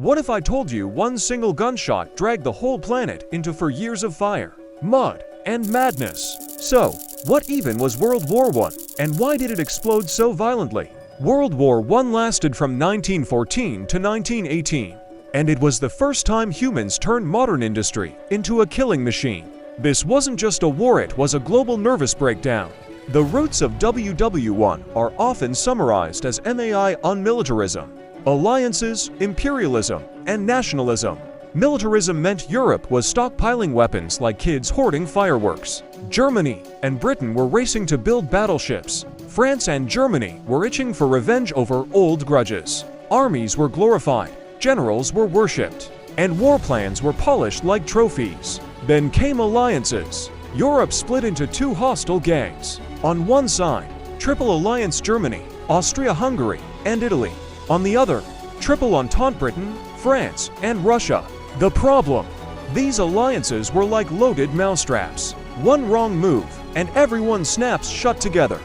What if I told you one single gunshot dragged the whole planet into 4 years of fire, mud, and madness? So, what even was World War I, and why did it explode so violently? World War I lasted from 1914 to 1918, and it was the first time humans turned modern industry into a killing machine. This wasn't just a war, it was a global nervous breakdown. The roots of WW1 are often summarized as MAI on militarism, alliances, imperialism, and nationalism. Militarism meant Europe was stockpiling weapons like kids hoarding fireworks. Germany and Britain were racing to build battleships. France and Germany were itching for revenge over old grudges. Armies were glorified, generals were worshipped, and war plans were polished like trophies. Then came alliances. Europe split into two hostile gangs. On one side, Triple Alliance Germany, Austria-Hungary, and Italy. On the other, Triple Entente Britain, France, and Russia. The problem? These alliances were like loaded mousetraps. One wrong move, and everyone snaps shut together.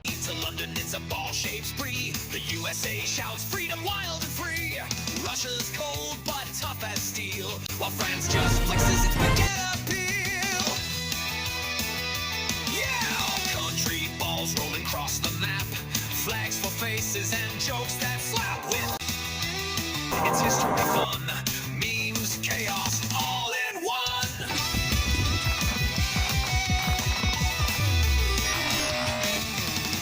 To London, it's a ball-shaped spree. The USA shouts freedom wild and free. Russia's cold but tough as steel, while France just flexes its banana peel. Yeah, country balls rolling across the map. Flags for faces and jokes that slap with. It's history fun, memes, chaos, all in one.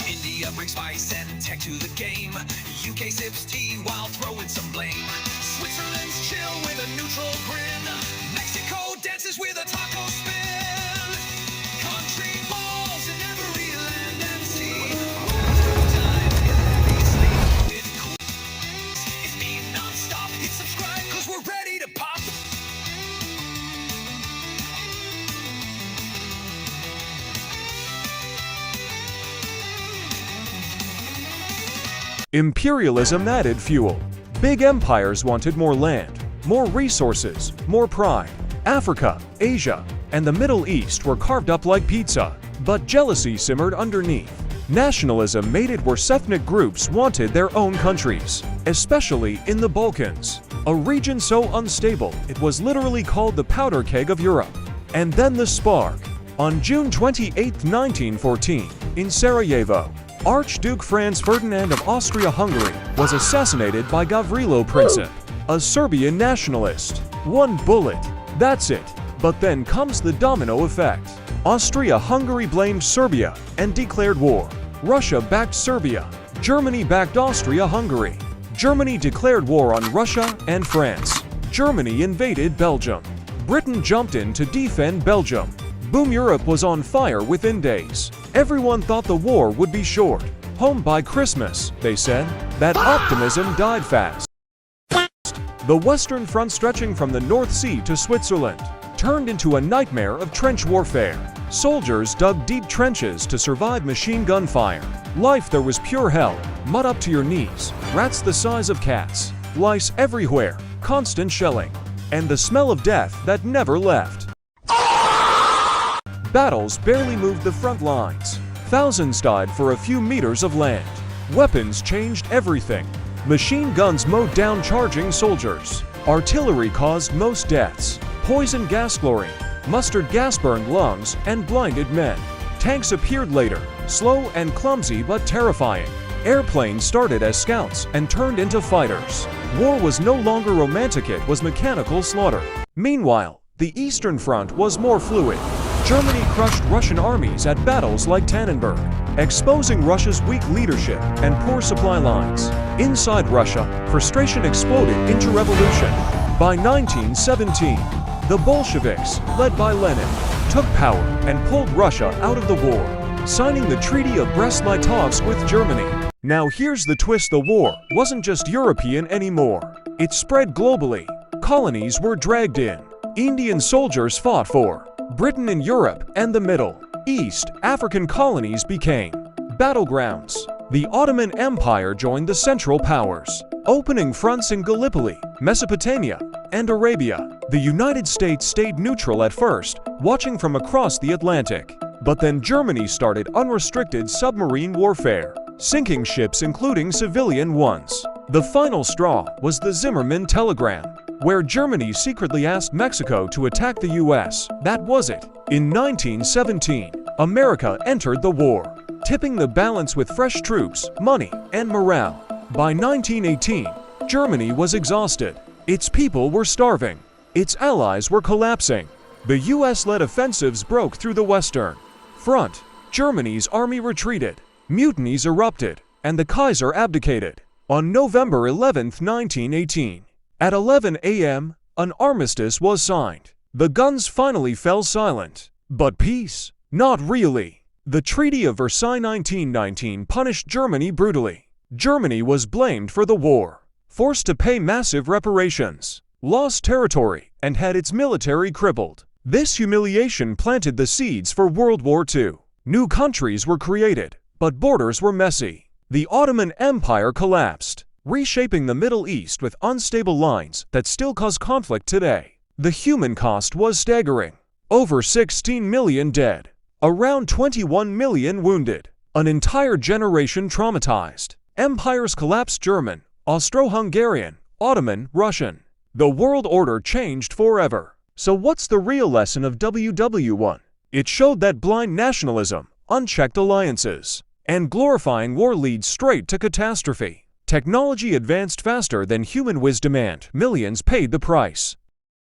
India brings spice and tech to the game. UK sips tea while throwing some blame. Switzerland's chill with a neutral grin. Mexico dances with a taco spin. Country balls in every land and sea. Time in heavy sleep with cool. It's me non-stop. Hit subscribe cause we're ready to pop. Imperialism added fuel. Big empires wanted more land, more resources, more pride. Africa, Asia, and the Middle East were carved up like pizza, but jealousy simmered underneath. Nationalism made it where ethnic groups wanted their own countries, especially in the Balkans, a region so unstable it was literally called the powder keg of Europe. And then the spark. On June 28, 1914, in Sarajevo, Archduke Franz Ferdinand of Austria-Hungary was assassinated by Gavrilo Princip, a Serbian nationalist. One bullet, that's it. But then comes the domino effect. Austria-Hungary blamed Serbia and declared war. Russia backed Serbia. Germany backed Austria-Hungary. Germany declared war on Russia and France. Germany invaded Belgium. Britain jumped in to defend Belgium. Boom, Europe was on fire within days. Everyone thought the war would be short. Home by Christmas, they said. That optimism died fast. The Western Front, stretching from the North Sea to Switzerland, turned into a nightmare of trench warfare. Soldiers dug deep trenches to survive machine gun fire. Life there was pure hell, mud up to your knees, rats the size of cats, lice everywhere, constant shelling, and the smell of death that never left. Battles barely moved the front lines. Thousands died for a few meters of land. Weapons changed everything. Machine guns mowed down charging soldiers. Artillery caused most deaths. Poison gas, chlorine, mustard gas burned lungs and blinded men. Tanks appeared later, slow and clumsy but terrifying. Airplanes started as scouts and turned into fighters. War was no longer romantic, it was mechanical slaughter. Meanwhile, the Eastern Front was more fluid. Germany crushed Russian armies at battles like Tannenberg, exposing Russia's weak leadership and poor supply lines. Inside Russia, frustration exploded into revolution. By 1917, the Bolsheviks, led by Lenin, took power and pulled Russia out of the war, signing the Treaty of Brest-Litovsk with Germany. Now here's the twist: the war wasn't just European anymore. It spread globally. Colonies were dragged in. Indian soldiers fought for. Britain in Europe and the Middle East, African colonies became battlegrounds. The Ottoman Empire joined the Central Powers, opening fronts in Gallipoli, Mesopotamia, and Arabia. The United States stayed neutral at first, watching from across the Atlantic. But then Germany started unrestricted submarine warfare. sinking ships including civilian ones. The final straw was the Zimmermann telegram, where Germany secretly asked Mexico to attack the US. That was it. In 1917, America entered the war, tipping the balance with fresh troops, money, and morale. By 1918, Germany was exhausted. Its people were starving. Its allies were collapsing. The US-led offensives broke through the Western Front. Germany's army retreated. Mutinies erupted, and the Kaiser abdicated. On November 11, 1918, at 11 a.m., an armistice was signed. The guns finally fell silent. But peace? Not really. The Treaty of Versailles 1919 punished Germany brutally. Germany was blamed for the war, forced to pay massive reparations, lost territory, and had its military crippled. This humiliation planted the seeds for World War II. New countries were created, but borders were messy. The Ottoman Empire collapsed, reshaping the Middle East with unstable lines that still cause conflict today. The human cost was staggering. Over 16 million dead, around 21 million wounded, an entire generation traumatized. Empires collapsed: German, Austro-Hungarian, Ottoman, Russian. The world order changed forever. So what's the real lesson of WW1? It showed that blind nationalism, unchecked alliances, and glorifying war leads straight to catastrophe. Technology advanced faster than human wisdom and millions paid the price.